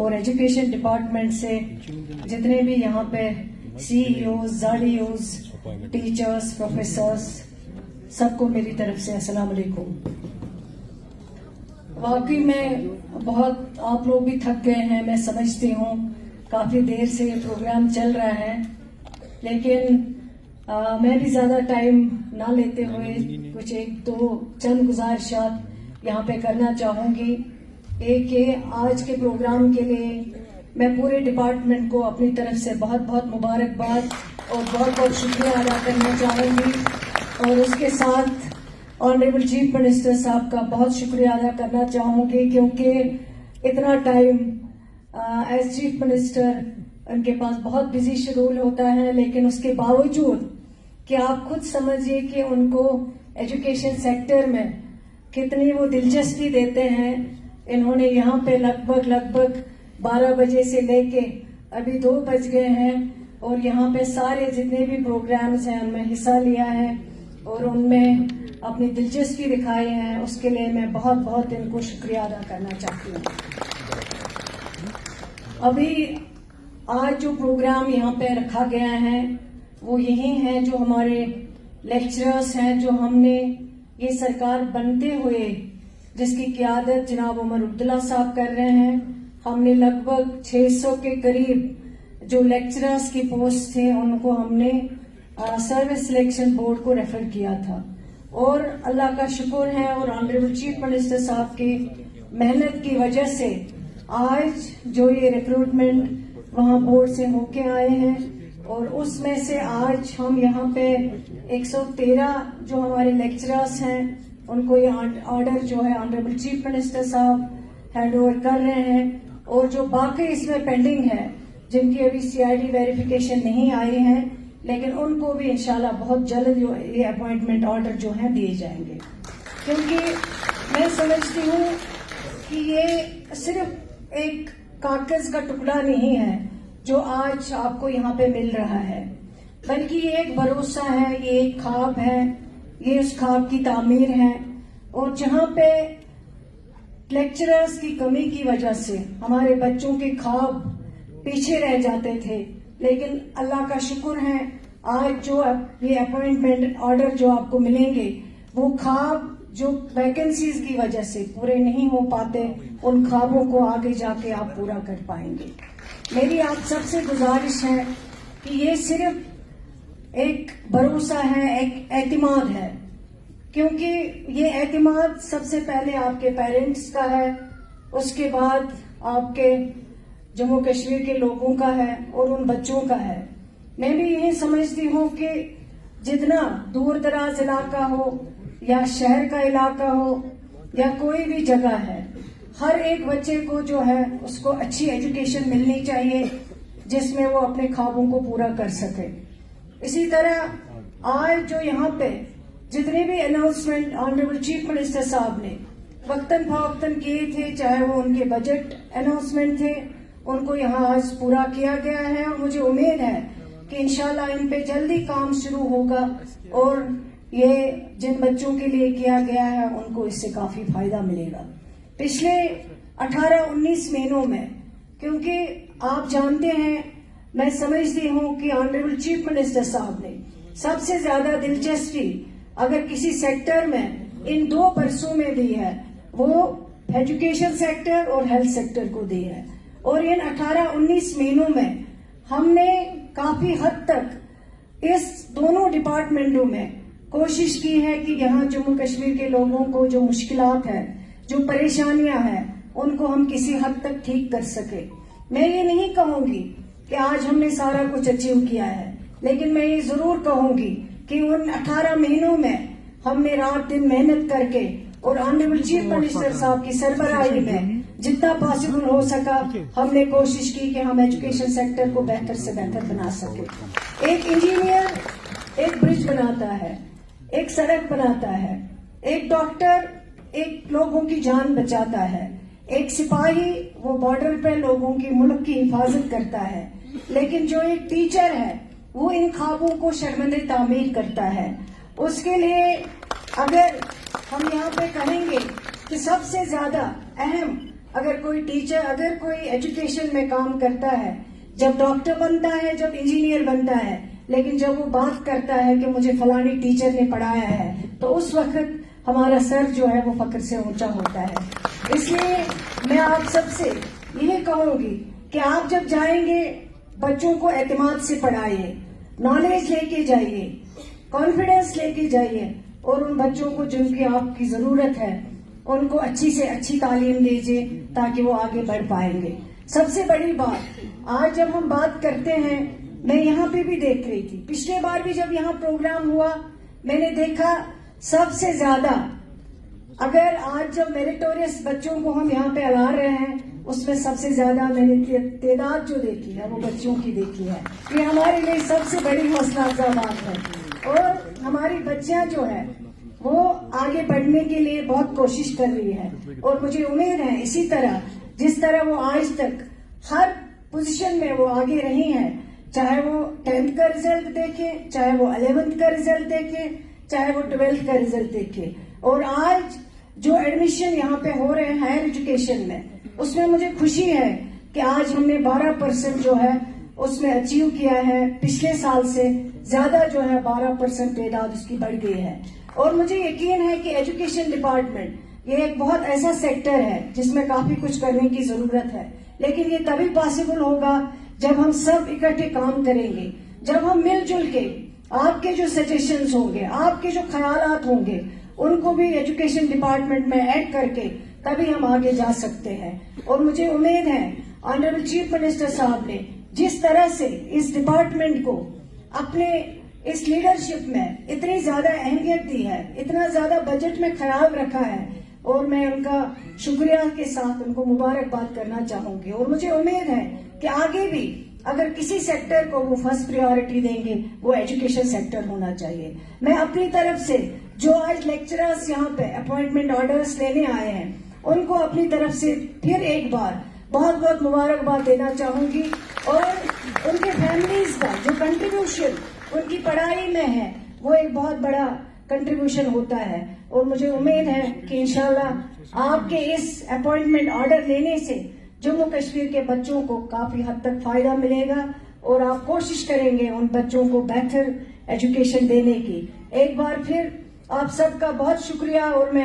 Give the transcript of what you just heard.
اور education department سے جتنے بھی یہاں پہ سی ای اوز، زاڈی اوز، ٹیچرز، پروفیسرز، سب کو میری طرف سے السلام علیکم۔ واقعی میں بہت آپ لوگ بھی تھک گئے ہیں، میں سمجھتی ہوں، کافی دیر سے یہ پروگرام چل رہا ہے، لیکن میں بھی زیادہ ٹائم نہ لیتے ہوئے کچھ ایک دو چند گزارشات یہاں پہ کرنا چاہوں گی۔ ایک یہ آج کے پروگرام کے لیے میں پورے ڈپارٹمنٹ کو اپنی طرف سے بہت بہت مبارکباد اور بہت بہت شکریہ ادا کرنا چاہوں گی، اور اس کے ساتھ آنریبل چیف منسٹر صاحب کا بہت شکریہ ادا کرنا چاہوں گی، کیونکہ اتنا ٹائم ایز چیف منسٹر ان کے پاس بہت بزی شیڈول ہوتا ہے، لیکن اس کے باوجود کہ آپ خود سمجھیے کہ ان کو ایجوکیشن سیکٹر میں کتنی وہ دلچسپی دیتے ہیں۔ انہوں نے یہاں پہ لگ بھگ 12 بجے سے لے کے ابھی 2 بج گئے ہیں، اور یہاں پہ سارے جتنے بھی پروگرامز ہیں ان میں حصہ لیا ہے اور ان میں اپنی دلچسپی دکھائی ہے۔ اس کے لیے میں بہت بہت ان کو شکریہ ادا کرنا چاہتی ہوں۔ ابھی آج جو پروگرام یہاں پہ رکھا گیا ہے وہ یہی ہے جو ہمارے لیکچررز ہیں، جو ہم نے یہ سرکار بنتے ہوئے جس کی قیادت جناب عمر عبداللہ صاحب کر رہے ہیں، ہم نے لگ بھگ 600 کے قریب جو لیکچررز کی پوسٹ تھے ان کو ہم نے سروس سلیکشن بورڈ کو ریفر کیا تھا، اور اللہ کا شکر ہے اور آنریبل چیف منسٹر صاحب کی محنت کی وجہ سے آج جو یہ ریکروٹمنٹ وہاں بورڈ سے ہو کے آئے ہیں، اور اس میں سے آج ہم یہاں پہ 113 جو ہمارے لیکچررز ہیں ان کو یہ آرڈر جو ہے آنریبل چیف منسٹر صاحب ہینڈ اوور کر رہے ہیں، اور جو باقی اس میں پینڈنگ ہے جن کی ابھی سی آئی ڈی ویریفیکیشن نہیں آئی ہے، لیکن ان کو بھی انشاءاللہ بہت جلد جو یہ اپوائنٹمنٹ آرڈر جو ہیں دیے جائیں گے، کیونکہ میں سمجھتی ہوں کہ یہ صرف ایک کاغذ کا ٹکڑا نہیں ہے جو آج آپ کو یہاں پہ مل رہا ہے، بلکہ یہ ایک بھروسہ ہے، یہ ایک خواب ہے، یہ اس خواب کی تعمیر ہے۔ اور جہاں پہ لیکچررز کی کمی کی وجہ سے ہمارے بچوں کے خواب پیچھے رہ جاتے تھے، لیکن اللہ کا شکر ہے آج جو یہ اپوائنٹمنٹ آرڈر جو آپ کو ملیں گے وہ خواب جو ویکنسیز کی وجہ سے پورے نہیں ہو پاتے، ان خوابوں کو آگے جا کے آپ پورا کر پائیں گے۔ میری آپ سب سے گزارش ہے کہ یہ صرف ایک بھروسہ ہے، ایک اعتماد ہے، کیونکہ یہ اعتماد سب سے پہلے آپ کے پیرنٹس کا ہے، اس کے بعد آپ کے جموں کشمیر کے لوگوں کا ہے اور ان بچوں کا ہے۔ میں بھی یہی سمجھتی ہوں کہ جتنا دور دراز علاقہ ہو یا شہر کا علاقہ ہو یا کوئی بھی جگہ ہے، ہر ایک بچے کو جو ہے اس کو اچھی ایجوکیشن ملنی چاہیے جس میں وہ اپنے خوابوں کو پورا کر سکے۔ اسی طرح آج جو یہاں پہ جتنے بھی اناؤنسمنٹ آنریبل چیف منسٹر صاحب نے وقتاً فوقتاً کیے تھے، چاہے وہ ان کے بجٹ اناؤنسمنٹ تھے، ان کو یہاں آج پورا کیا گیا ہے، اور مجھے امید ہے کہ انشاءاللہ ان پہ جلدی کام شروع ہوگا، اور یہ جن بچوں کے لیے کیا گیا ہے ان کو اس سے کافی فائدہ ملے گا۔ پچھلے 18-19 مہینوں میں، کیونکہ آپ جانتے ہیں، میں سمجھتی ہوں کہ آنریبل چیف منسٹر صاحب نے سب سے زیادہ دلچسپی اگر کسی سیکٹر میں ان 2 برسوں میں دی ہے وہ ایجوکیشن سیکٹر اور ہیلتھ سیکٹر کو دی ہے، اور ان 18-19 مہینوں میں ہم نے کافی حد تک اس دونوں ڈپارٹمنٹوں میں کوشش کی ہے کہ یہاں جموں کشمیر کے لوگوں کو جو مشکلات ہیں، جو پریشانیاں ہیں، ان کو ہم کسی حد تک ٹھیک کر سکے۔ میں یہ نہیں کہوں گی کہ آج ہم نے سارا کچھ اچیو کیا ہے، لیکن میں یہ ضرور کہوں گی کہ ان 18 مہینوں میں ہم نے رات دن محنت کر کے اور آنریبل چیف منسٹر صاحب کی سربراہی میں جتنا پاسبل ہو سکا ہم نے کوشش کی کہ ہم ایجوکیشن سیکٹر کو بہتر سے بہتر بنا سکیں۔ ایک انجینئر ایک برج بناتا ہے، ایک سڑک بناتا ہے، ایک ڈاکٹر ایک لوگوں کی جان بچاتا ہے، ایک سپاہی وہ بارڈر پہ لوگوں کی ملک کی حفاظت کرتا ہے، لیکن جو ایک ٹیچر ہے وہ ان خوابوں کو شرمندہ تعمیر کرتا ہے۔ اس کے لیے اگر ہم یہاں پہ کہیں گے کہ سب سے زیادہ اہم اگر کوئی ٹیچر، اگر کوئی ایجوکیشن میں کام کرتا ہے، جب ڈاکٹر بنتا ہے، جب انجینئر بنتا ہے، لیکن جب وہ بات کرتا ہے کہ مجھے فلانی ٹیچر نے پڑھایا ہے، تو اس وقت ہمارا سر جو ہے وہ فخر سے اونچا ہوتا ہے۔ اس لیے میں آپ سب سے یہی کہوں گی کہ آپ جب جائیں گے بچوں کو اعتماد سے پڑھائیے، نالج لے کے جائیے، کانفیڈنس لے کے جائیے، اور ان بچوں کو جن کی آپ کی ضرورت ہے ان کو اچھی سے اچھی تعلیم دیجیے تاکہ وہ آگے بڑھ پائیں گے۔ سب سے بڑی بات، آج جب ہم بات کرتے ہیں، میں یہاں پہ بھی دیکھ رہی تھی، پچھلے بار بھی جب یہاں پروگرام ہوا میں نے دیکھا سب سے زیادہ، اگر آج جب میریٹوریس بچوں کو ہم یہاں پہ الا رہے ہیں، اس میں سب سے زیادہ میں نے تعداد جو دیکھی ہے وہ بچوں کی دیکھی ہے۔ یہ ہمارے لیے سب سے بڑی حوصلہ افزا بات ہے، اور ہماری بچیاں جو ہے وہ آگے بڑھنے کے لیے بہت کوشش کر رہی ہے، اور مجھے امید ہے اسی طرح جس طرح وہ آج تک ہر پوزیشن میں وہ آگے رہی ہیں، چاہے وہ 10th کا رزلٹ دیکھیں، چاہے وہ 11th کا رزلٹ دیکھیں، چاہے وہ 12th کا رزلٹ دیکھیں، اور آج جو ایڈمیشن یہاں پہ ہو رہے ہیں ہائر ایجوکیشن میں، اس میں مجھے خوشی ہے کہ آج ہم نے 12% جو ہے اس میں اچیو کیا ہے، پچھلے سال سے زیادہ جو ہے 12% تعداد اس کی بڑھ گئی ہے۔ اور مجھے یقین ہے کہ ایجوکیشن ڈپارٹمنٹ یہ ایک بہت ایسا سیکٹر ہے جس میں کافی کچھ کرنے کی ضرورت ہے، لیکن یہ تبھی پاسبل ہوگا جب ہم سب اکٹھے کام کریں گے، جب ہم مل جل کے آپ کے جو سجیشنز ہوں گے، آپ کے جو خیالات ہوں گے، ان کو بھی ایجوکیشن ڈپارٹمنٹ میں ایڈ کر کے تبھی ہم آگے جا سکتے ہیں۔ اور مجھے امید ہے آنریبل چیف منسٹر صاحب نے جس طرح سے اس ڈپارٹمنٹ کو اپنے اس لیڈرشپ میں اتنی زیادہ اہمیت دی ہے، اتنا زیادہ بجٹ میں خیال رکھا ہے، اور میں ان کا شکریہ کے ساتھ ان کو مبارکباد کرنا چاہوں گی۔ اور مجھے امید ہے کہ آگے بھی اگر کسی سیکٹر کو وہ فرسٹ پریورٹی دیں گے وہ ایجوکیشن سیکٹر ہونا چاہیے۔ میں اپنی طرف سے جو آج لیکچررز یہاں پہ اپوائنٹمنٹ آرڈرز لینے آئے ہیں ان کو اپنی طرف سے پھر ایک بار بہت بہت مبارکباد دینا چاہوں گی، اور ان کے فیملیز کا جو کنٹریبیوشن ان کی پڑھائی میں ہے وہ ایک بہت بڑا کنٹریبیوشن ہوتا ہے، اور مجھے امید ہے کہ انشاءاللہ آپ کے اس اپوائنٹمنٹ آرڈر لینے سے جموں کشمیر کے بچوں کو کافی حد تک فائدہ ملے گا، اور آپ کوشش کریں گے ان بچوں کو بہتر ایجوکیشن دینے کی۔ ایک بار پھر آپ سب کا بہت شکریہ، اور میں